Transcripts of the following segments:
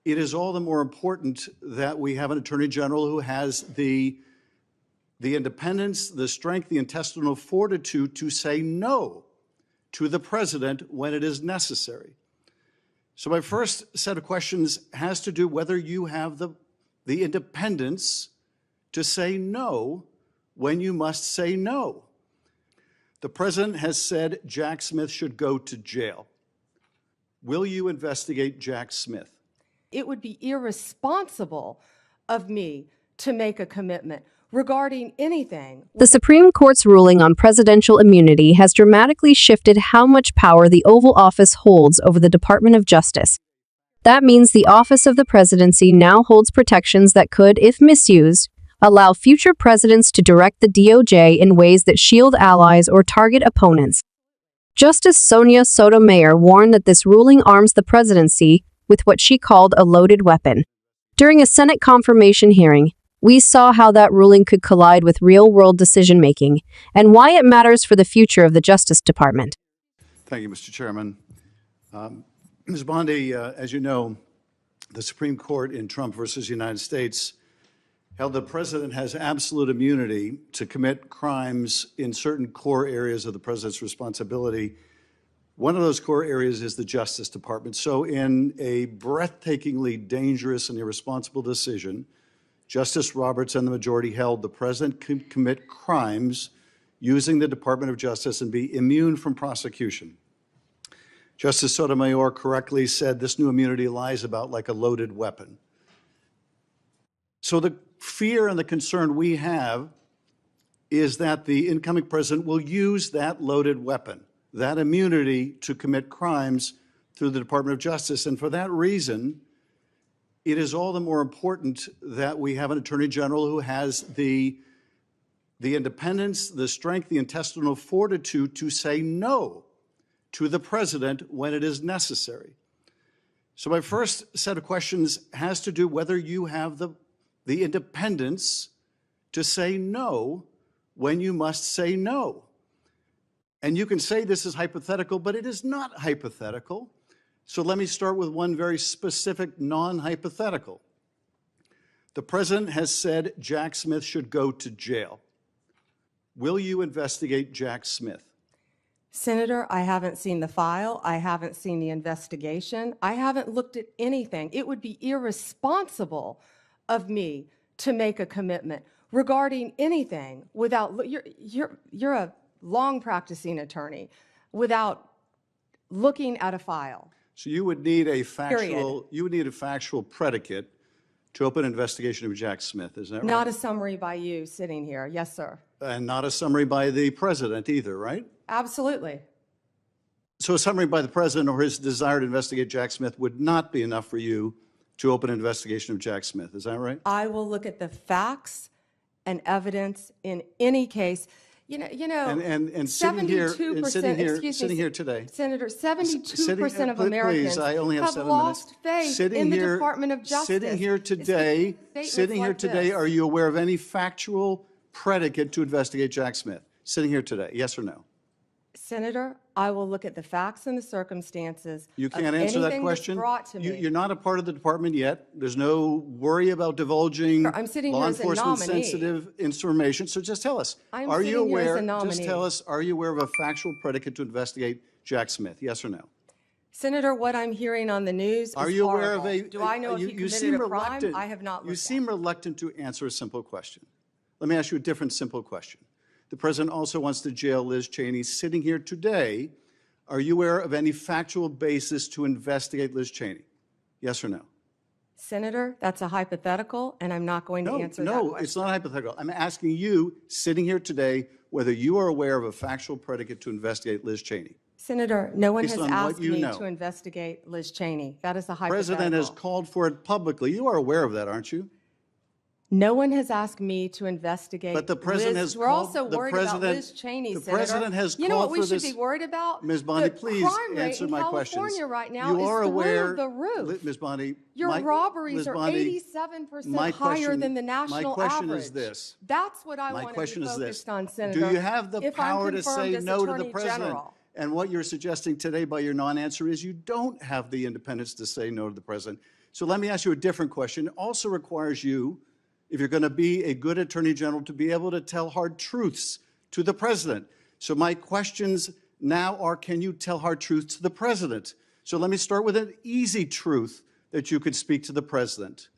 it is all the more important that we have an Attorney General who has the independence, the strength, the intestinal fortitude to say no to the president when it is necessary. So my first set of questions has to do whether you have the independence to say no when you must say no. The president has said Jack Smith should go to jail. Will you investigate Jack Smith? It would be irresponsible of me to make a commitment regarding anything. The Supreme Court's ruling on presidential immunity has dramatically shifted how much power the Oval Office holds over the Department of Justice. That means the office of the presidency now holds protections that could, if misused, allow future presidents to direct the DOJ in ways that shield allies or target opponents. Justice Sonia Sotomayor warned that this ruling arms the presidency with what she called a loaded weapon. During a Senate confirmation hearing, we saw how that ruling could collide with real-world decision-making and why it matters for the future of the Justice Department. Thank you, Mr. Chairman. Ms. Bondi, as you know, the Supreme Court in Trump versus United States held the president has absolute immunity to commit crimes in certain core areas of the president's responsibility. One of those core areas is the Justice Department. So in a breathtakingly dangerous and irresponsible decision, Justice Roberts and the majority held the president could commit crimes using the Department of Justice and be immune from prosecution. Justice Sotomayor correctly said this new immunity lies about like a loaded weapon. So the fear and the concern we have is that the incoming president will use that loaded weapon, that immunity, to commit crimes through the Department of Justice. And for that reason, it is all the more important that we have an Attorney General who has the independence, the strength, the intestinal fortitude to say no to the president when it is necessary. So my first set of questions has to do whether you have the independence to say no when you must say no. And you can say this is hypothetical, but it is not hypothetical. So let me start with one very specific non-hypothetical. The president has said Jack Smith should go to jail. Will you investigate Jack Smith? Senator, I haven't seen the file. I haven't seen the investigation. I haven't looked at anything. It would be irresponsible of me to make a commitment regarding anything without, you're a long practicing attorney, without looking at a file. So you would need a factual predicate to open an investigation of Jack Smith, is that right? Not a summary by you sitting here. Yes, sir. And not a summary by the president either, right? Absolutely. So a summary by the president or his desire to investigate Jack Smith would not be enough for you to open an investigation of Jack Smith, is that right? I will look at the facts and evidence in any case. And sitting here today, Senator, 72% of Americans have lost faith in the Department of Justice. Sitting here today, are you aware of any factual predicate to investigate Jack Smith? Sitting here today, yes or no? Senator, I will look at the facts and the circumstances. You can't answer that question? Brought to me. You're not a part of the department yet. There's no worry about divulging law enforcement sensitive information. So just tell us, are you aware of a factual predicate to investigate Jack Smith? Yes or no? Senator, what I'm hearing on the news is horrible. Aware of a... Do I know if he committed a crime? I have not looked at it. You seem reluctant to answer a simple question. Let me ask you a different simple question. The president also wants to jail Liz Cheney. Sitting here today, are you aware of any factual basis to investigate Liz Cheney? Yes or no? Senator, that's a hypothetical, and I'm not going to answer that question. No, it's not hypothetical. I'm asking you, sitting here today, whether you are aware of a factual predicate to investigate Liz Cheney. Senator, no one has asked me to investigate Liz Cheney. That is a hypothetical. The president has called for it publicly. You are aware of that, aren't you? No one has asked me to investigate. But the president Liz. We're also worried about Liz Cheney, Senator. The president has You know called what we for should this. be worried about? Ms. Bondi, please answer my questions. California right now is through the roof. Ms. Bondi, Your robberies are 87% higher than the national average. My question is this. That's what I want to be focused on, Senator. Do you have the power to say no to the president? And what you're suggesting today by your non-answer is you don't have the independence to say no to the president. So let me ask you a different question. It also requires you, if you're going to be a good attorney general, to be able to tell hard truths to the president. So my questions now are, can you tell hard truths to the president? So let me start with an easy truth that you could speak to the president.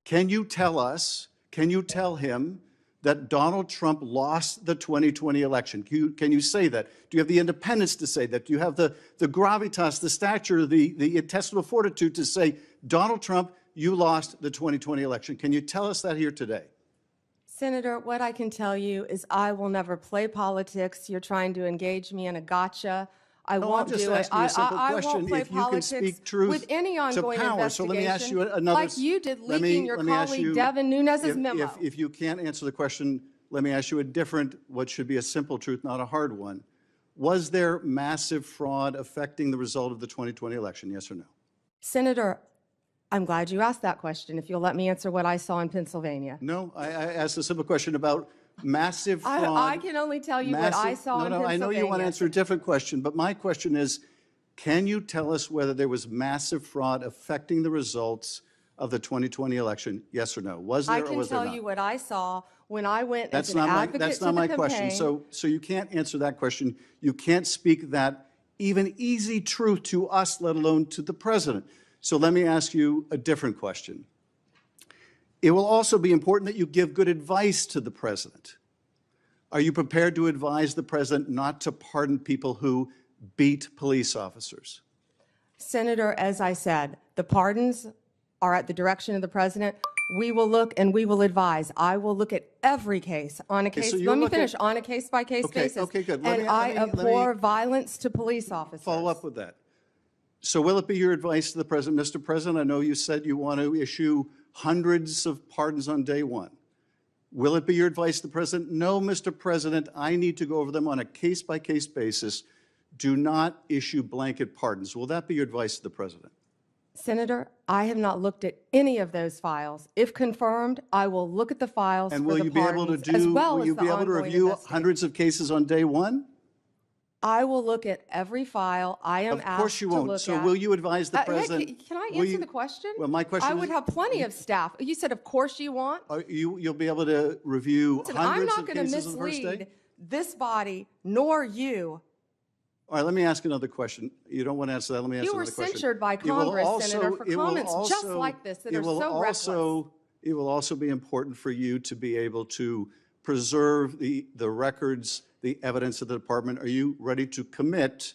Can you tell us, can you tell him that Donald Trump lost the 2020 election? Can you say that? Do you have the independence to say that? Do you have the gravitas, the stature, the intestinal fortitude to say, Donald Trump, you lost the 2020 election? Can you tell us that here today? Senator, what I can tell you is I will never play politics. You're trying to engage me in a gotcha. I No, won't I'm just do it. asking you a simple I question. won't play If you can politics speak truth with any to ongoing power. So let me ask you investigation, another. like you did let me- leaking your let me ask colleague you- Devin Nunes's memo. If you can't answer the question, let me ask you a different, what should be a simple truth, not a hard one. Was there massive fraud affecting the result of the 2020 election, yes or no? Senator, I'm glad you asked that question, if you'll let me answer what I saw in Pennsylvania. No, I asked a simple question about massive fraud. I can only tell you what I saw in Pennsylvania. I know you want to answer a different question, but my question is, can you tell us whether there was massive fraud affecting the results of the 2020 election, yes or no? Was there I or can was there tell not? you what I saw when I went as That's an not my, advocate that's to not the my campaign. question. So you can't answer that question. You can't speak that even easy truth to us, let alone to the president. So let me ask you a different question. It will also be important that you give good advice to the president. Are you prepared to advise the president not to pardon people who beat police officers? Senator, as I said, the pardons are at the direction of the president. We will look and we will advise. I will look at every case on a case. so you'll Let me look at- finish on a case-by-case Okay, basis. okay, good. And I abhor violence to police officers. Follow up with that. So will it be your advice to the president, Mr. President, I know you said you want to issue hundreds of pardons on day one. Will it be your advice to the president? No, Mr. President, I need to go over them on a case-by-case basis. Do not issue blanket pardons. Will that be your advice to the president? Senator, I have not looked at any of those files. If confirmed, I will look at the files And for will the you be able to pardons, as well will as you the be able to ongoing review investigation. hundreds of cases on day one? I will look at every file I am Of course asked you to won't. look So at. will you advise the Hey, president? can I will answer you- the question? Well, my question I is- would have plenty of staff. You said, of course you want. You'll be able to review Listen, I'm hundreds not of going to cases on the first day? mislead this body nor you. All right, let me ask another question. You don't want to answer that. Let me ask You were another question. censured by It will Congress, Senator, also- for it will comments just also- like this that it are will so reckless. It will also be important for you to be able to preserve the records, the evidence of the department. Are you ready to commit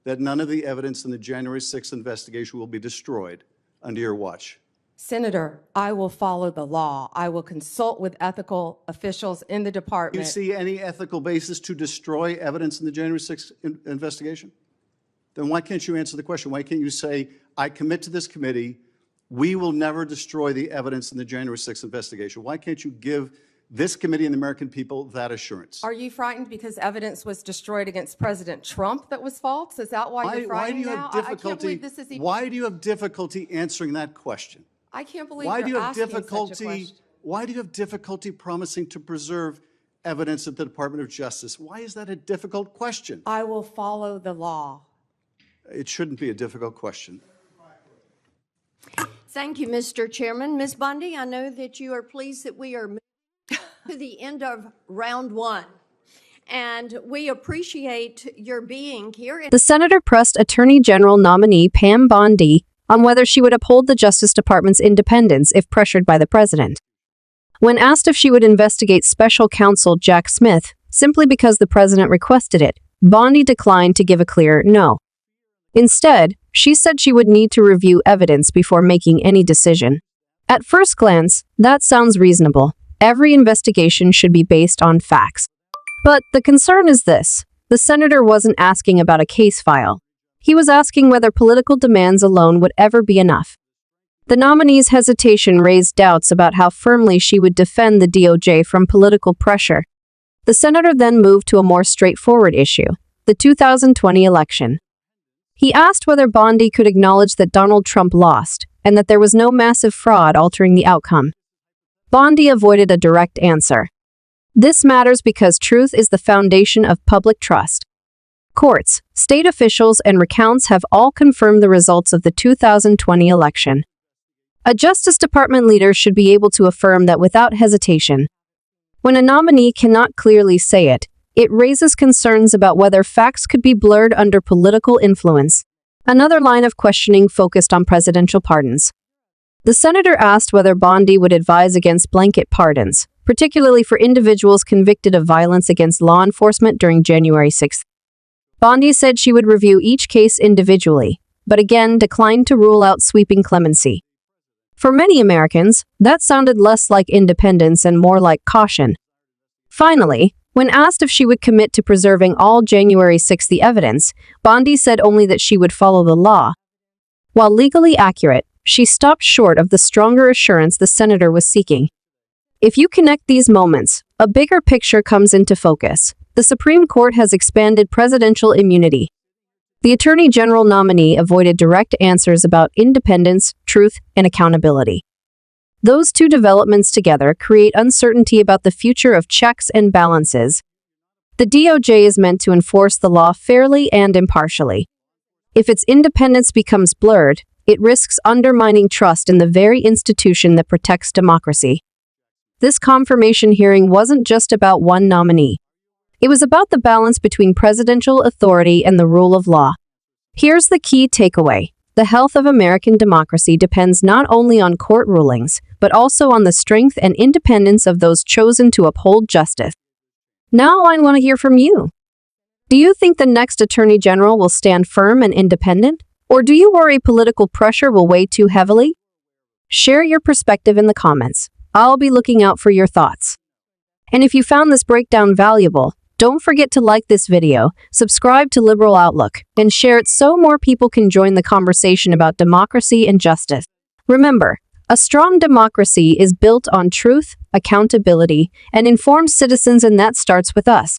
that none of the evidence in the January 6th investigation will be destroyed under your watch? Senator, I will follow the law. I will consult with ethical officials in the Do you department. see any ethical basis to destroy evidence in the January 6th investigation? Then why can't you answer the question? Why can't you say, I commit to this committee, we will never destroy the evidence in the January 6th investigation? Why can't you give this committee and the American people that assurance? Are you frightened because evidence was destroyed against President Trump that was false? Is that why you're Why do frightened you now? have I can't difficulty? believe this is even. Why do you have difficulty answering that question? I can't believe Why do you you're have asking such a difficulty? question. Why do you have difficulty promising to preserve evidence at the Department of Justice? Why is that a difficult question? I will follow the law. It shouldn't be a difficult question. Thank you, Mr. Chairman. Ms. Bondi, I know that you are pleased that we are moving to the end of round one, and we appreciate your being here. The senator pressed Attorney General nominee Pam Bondi on whether she would uphold the Justice Department's independence if pressured by the president. When asked if she would investigate Special Counsel Jack Smith simply because the president requested it, Bondi declined to give a clear no. Instead, she said she would need to review evidence before making any decision. At first glance, that sounds reasonable. Every investigation should be based on facts. But the concern is this: the senator wasn't asking about a case file. He was asking whether political demands alone would ever be enough. The nominee's hesitation raised doubts about how firmly she would defend the DOJ from political pressure. The senator then moved to a more straightforward issue: the 2020 election. He asked whether Bondi could acknowledge that Donald Trump lost and that there was no massive fraud altering the outcome. Bondi avoided a direct answer. This matters because truth is the foundation of public trust. Courts, state officials, and recounts have all confirmed the results of the 2020 election. A Justice Department leader should be able to affirm that without hesitation. When a nominee cannot clearly say it, it raises concerns about whether facts could be blurred under political influence. Another line of questioning focused on presidential pardons. The senator asked whether Bondi would advise against blanket pardons, particularly for individuals convicted of violence against law enforcement during January 6. Bondi said she would review each case individually, but again declined to rule out sweeping clemency. For many Americans, that sounded less like independence and more like caution. Finally, when asked if she would commit to preserving all January 6 evidence, Bondi said only that she would follow the law. While legally accurate, she stopped short of the stronger assurance the senator was seeking. If you connect these moments, a bigger picture comes into focus. The Supreme Court has expanded presidential immunity. The Attorney General nominee avoided direct answers about independence, truth, and accountability. Those two developments together create uncertainty about the future of checks and balances. The DOJ is meant to enforce the law fairly and impartially. If its independence becomes blurred, it risks undermining trust in the very institution that protects democracy. This confirmation hearing wasn't just about one nominee. It was about the balance between presidential authority and the rule of law. Here's the key takeaway. The health of American democracy depends not only on court rulings, but also on the strength and independence of those chosen to uphold justice. Now I want to hear from you. Do you think the next Attorney General will stand firm and independent? Or do you worry political pressure will weigh too heavily? Share your perspective in the comments. I'll be looking out for your thoughts. And if you found this breakdown valuable, don't forget to like this video, subscribe to Liberal Outlook, and share it so more people can join the conversation about democracy and justice. Remember, a strong democracy is built on truth, accountability, and informed citizens, and that starts with us.